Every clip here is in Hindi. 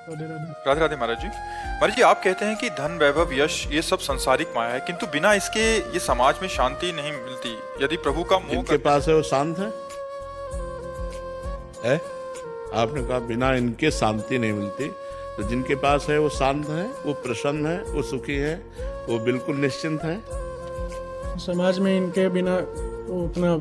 राधे राधे। राधे राधे महाराज जी। महाराज जी, आप कहते हैं कि धन वैभव यश ये सब सांसारिक माया है, किंतु बिना इसके ये समाज में शांति नहीं मिलती। यदि प्रभु का मोह इनके पास है वो शांत है? आपने कहा बिना इनके शांति नहीं मिलती, तो जिनके पास है वो शांत है, वो प्रसन्न है, वो सुखी है, वो बिल्कुल निश्चिंत है। समाज में इनके बिना वो उतना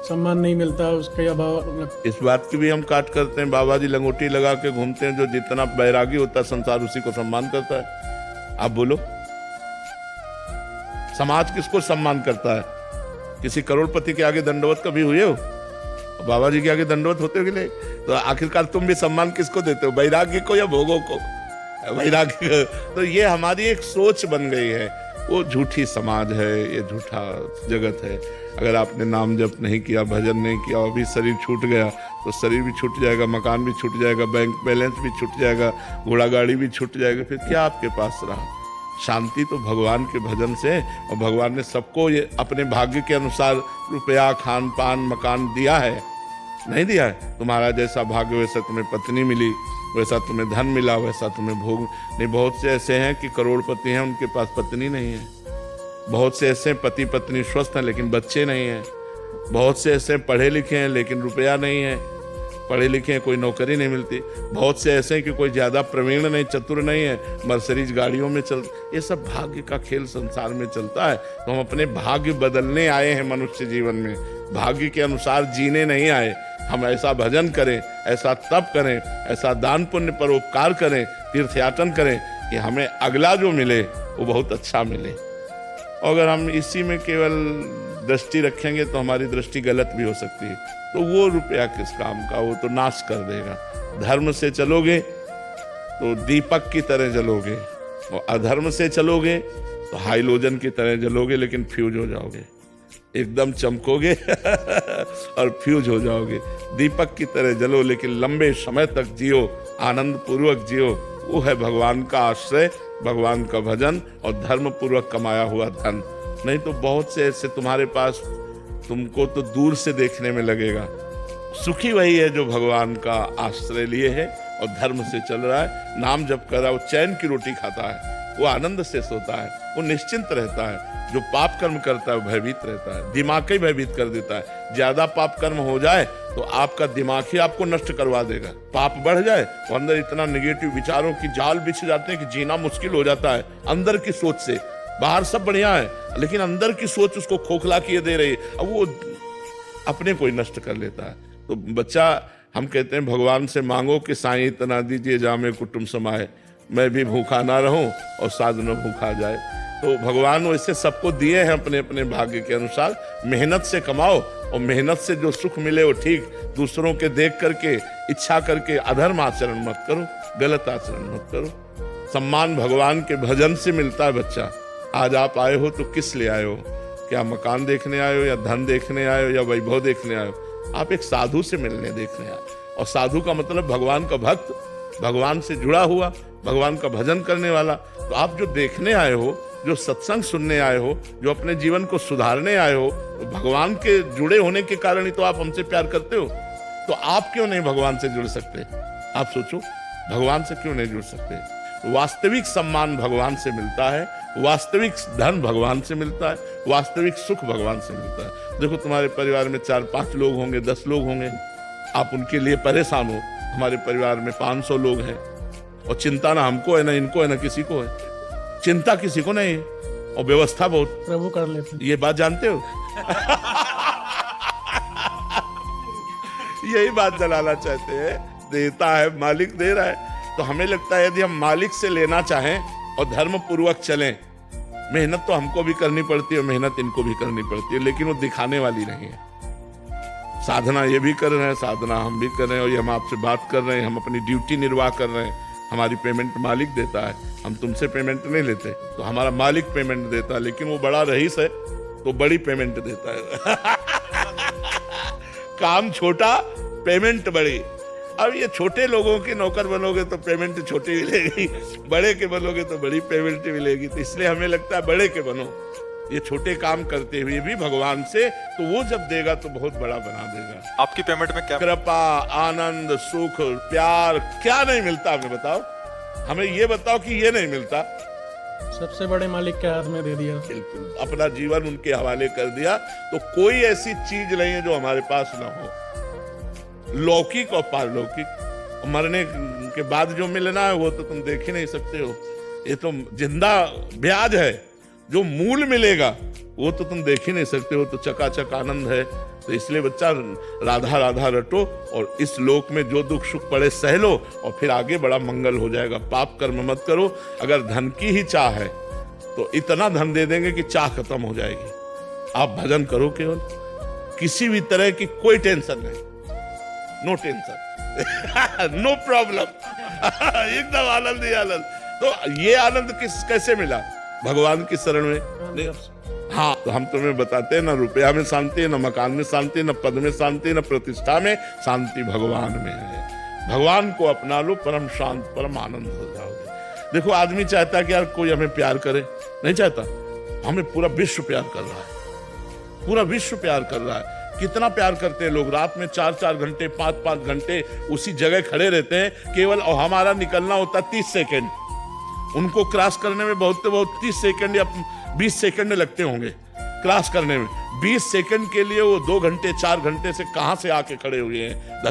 सम्मान नहीं मिलता, उसके अभाव। इस बात की भी हम काट करते हैं, बाबा जी लंगोटी लगा के घूमते हैं, जो जितना बैरागी होता है संसार उसी को सम्मान करता है। आप बोलो, समाज किसको सम्मान करता है? किसी करोड़पति के आगे दंडवत कभी हुए हो? बाबा जी के आगे दंडवत होते हो कि नहीं? तो आखिरकार तुम भी सम्मान किसको देते हो, वैराग्य को या भोगों को? वैराग्य। तो ये हमारी एक सोच बन गई है, वो झूठी समाज है, ये झूठा जगत है। अगर आपने नाम जप नहीं किया, भजन नहीं किया, अभी शरीर छूट गया तो शरीर भी छूट जाएगा, मकान भी छूट जाएगा, बैंक बैलेंस भी छूट जाएगा, घोड़ा गाड़ी भी छूट जाएगा, फिर क्या आपके पास रहा? शांति तो भगवान के भजन से, और भगवान ने सबको ये अपने भाग्य के अनुसार रुपया, खान पान, मकान दिया है, नहीं दिया है? तुम्हारा जैसा भाग्य वैसा तुम्हें पत्नी मिली, वैसा तुम्हें धन मिला, वैसा तुम्हें भोग नहीं। बहुत से ऐसे हैं कि करोड़पति हैं, उनके पास पत्नी नहीं है। बहुत से ऐसे पति पत्नी स्वस्थ हैं लेकिन बच्चे नहीं हैं। बहुत से ऐसे पढ़े लिखे हैं लेकिन रुपया नहीं है, पढ़े लिखे हैं कोई नौकरी नहीं मिलती। बहुत से ऐसे हैं कि कोई ज़्यादा प्रवीण नहीं, चतुर नहीं है, मर्सिडीज गाड़ियों में चल। ये सब भाग्य का खेल संसार में चलता है। तो हम अपने भाग्य बदलने आए हैं मनुष्य जीवन में, भाग्य के अनुसार जीने नहीं आए। हम ऐसा भजन करें, ऐसा तप करें, ऐसा दान पुण्य परोपकार करें, तीर्थयाटन करें कि हमें अगला जो मिले वो बहुत अच्छा मिले। और अगर हम इसी में केवल दृष्टि रखेंगे तो हमारी दृष्टि गलत भी हो सकती है। तो वो रुपया किस काम का, वो तो नाश कर देगा। धर्म से चलोगे तो दीपक की तरह जलोगे, और अधर्म से चलोगे तो हाइलोजन की तरह जलोगे, लेकिन फ्यूज हो जाओगे, एकदम चमकोगे और फ्यूज हो जाओगे। दीपक की तरह जलो लेकिन लंबे समय तक जियो, आनंद पूर्वक जियो। वो है भगवान का आश्रय, भगवान का भजन और धर्म पूर्वक कमाया हुआ धन। नहीं तो बहुत से ऐसे तुम्हारे पास, तुमको तो दूर से देखने में लगेगा। सुखी वही है जो भगवान का आश्रय लिए है और धर्म से चल रहा है, नाम जप कर रहा है, वो चैन की रोटी खाता है, वो आनंद से सोता है, वो निश्चिंत रहता है। जो पाप कर्म करता है वो भयभीत रहता है, दिमाग ही भयभीत कर देता है। ज्यादा पाप कर्म हो जाए तो आपका दिमाग ही आपको नष्ट करवा देगा। पाप बढ़ जाए तो अंदर इतना नेगेटिव विचारों की जाल बिछ जाते हैं कि जीना मुश्किल हो जाता है। अंदर की सोच से, बाहर सब बढ़िया है लेकिन अंदर की सोच उसको खोखला किए दे रही है, अब वो अपने को ही नष्ट कर लेता है। तो बच्चा, हम कहते हैं भगवान से मांगो कि साईं इतना दीजिए जामे कुटुंब समाए, मैं भी भूखा ना रहूं और साधु न भूखा जाए। तो भगवान वैसे सबको दिए हैं अपने अपने भाग्य के अनुसार। मेहनत से कमाओ और मेहनत से जो सुख मिले वो ठीक। दूसरों के देख करके, इच्छा करके अधर्म आचरण मत करो, गलत आचरण मत करो। सम्मान भगवान के भजन से मिलता है। बच्चा, आज आप आए हो तो किस लिए आए हो? क्या मकान देखने आए हो, या धन देखने आए हो, या वैभव देखने आए हो? आप एक साधु से मिलने देखने आए। और साधु का मतलब भगवान का भक्त, भगवान से जुड़ा हुआ, भगवान का भजन करने वाला। तो आप जो देखने आए हो, जो सत्संग सुनने आए हो, जो अपने जीवन को सुधारने आए हो, तो भगवान के जुड़े होने के कारण ही तो आप हमसे प्यार करते हो। तो आप क्यों नहीं भगवान से जुड़ सकते? आप सोचो, भगवान से क्यों नहीं जुड़ सकते? वास्तविक सम्मान भगवान से मिलता है, वास्तविक धन भगवान से मिलता है, वास्तविक सुख भगवान से मिलता है। देखो, तुम्हारे परिवार में 4-5 लोग होंगे, 10 लोग होंगे, आप उनके लिए परेशान हो। हमारे परिवार में 500 लोग हैं और चिंता ना हमको है, ना इनको है, ना किसी को है। चिंता किसी को नहीं है और व्यवस्था बहुत प्रभु कर लेते हैं। ये बात जानते हो? यही बात जलाना चाहते हैं। देता है मालिक, दे रहा है। तो हमें लगता है यदि हम मालिक से लेना चाहें और धर्म पूर्वक चलें, मेहनत तो हमको भी करनी पड़ती है, मेहनत इनको भी करनी पड़ती है, लेकिन वो दिखाने वाली नहीं है। साधना ये भी कर रहे हैं, साधना हम भी कर रहे हैं, और ये हम आपसे बात कर रहे हैं, हम अपनी ड्यूटी निर्वाह कर रहे हैं। हमारी पेमेंट मालिक देता है, हम तुमसे पेमेंट नहीं लेते। तो हमारा मालिक पेमेंट देता है, लेकिन वो बड़ा रईस है तो बड़ी पेमेंट देता है। काम छोटा, पेमेंट बड़ी। अब ये छोटे लोगों के नौकर बनोगे तो पेमेंट छोटी मिलेगी, बड़े के बनोगे तो बड़ी पेमेंट मिलेगी। तो इसलिए हमें लगता है बड़े के बनो, ये छोटे काम करते हुए भी भगवान से, तो वो जब देगा तो बहुत बड़ा बना देगा। आपकी पेमेंट में क्या? कृपा, आनंद, सुख, प्यार, क्या नहीं मिलता हमें बताओ? हमें ये बताओ कि ये नहीं मिलता। सबसे बड़े मालिक के हाथ में दे दिया। बिल्कुल, अपना जीवन उनके हवाले कर दिया, तो कोई ऐसी चीज नहीं है जो हमारे पास ना हो। लौकिक और पारलौकिक, मरने के बाद जो मिलना है वो तो तुम देख ही नहीं सकते हो। ये तो जिंदा ब्याज है, जो मूल मिलेगा वो तो तुम देख ही नहीं सकते हो। तो चकाचक आनंद है। तो इसलिए बच्चा राधा राधा रटो और इस लोक में जो दुख सुख पड़े सह लो और फिर आगे बड़ा मंगल हो जाएगा। पाप कर्म मत करो। अगर धन की ही चाह है तो इतना धन दे देंगे कि चाह खत्म हो जाएगी। आप भजन करो केवल, किसी भी तरह की कोई टेंशन नहीं, नो टेंशन नो प्रॉब्लम एकदम आनंद ही आनंद। तो ये आनंद कैसे मिला? भगवान की शरण में। हाँ, तो हम तुम्हें बताते हैं, न रुपया में शांति, न मकान में शांति, न पद में शांति, न प्रतिष्ठा में शांति, भगवान में है। भगवान को अपना लो, परम शांत, परम आनंद हो जाओगे। देखो, आदमी चाहता है कि यार कोई हमें प्यार करे, नहीं चाहता। हमें पूरा विश्व प्यार कर रहा है, पूरा विश्व प्यार कर रहा है। कितना प्यार करते हैं लोग, रात में 4-4 घंटे 5-5 घंटे उसी जगह खड़े रहते हैं केवल, और हमारा निकलना होता 30 सेकेंड। उनको क्रॉस करने में बहुत 30 सेकंड या 20 सेकंड लगते होंगे क्रॉस करने में। 20 सेकंड के लिए वो 2 घंटे 4 घंटे से कहां से आके खड़े हुए हैं।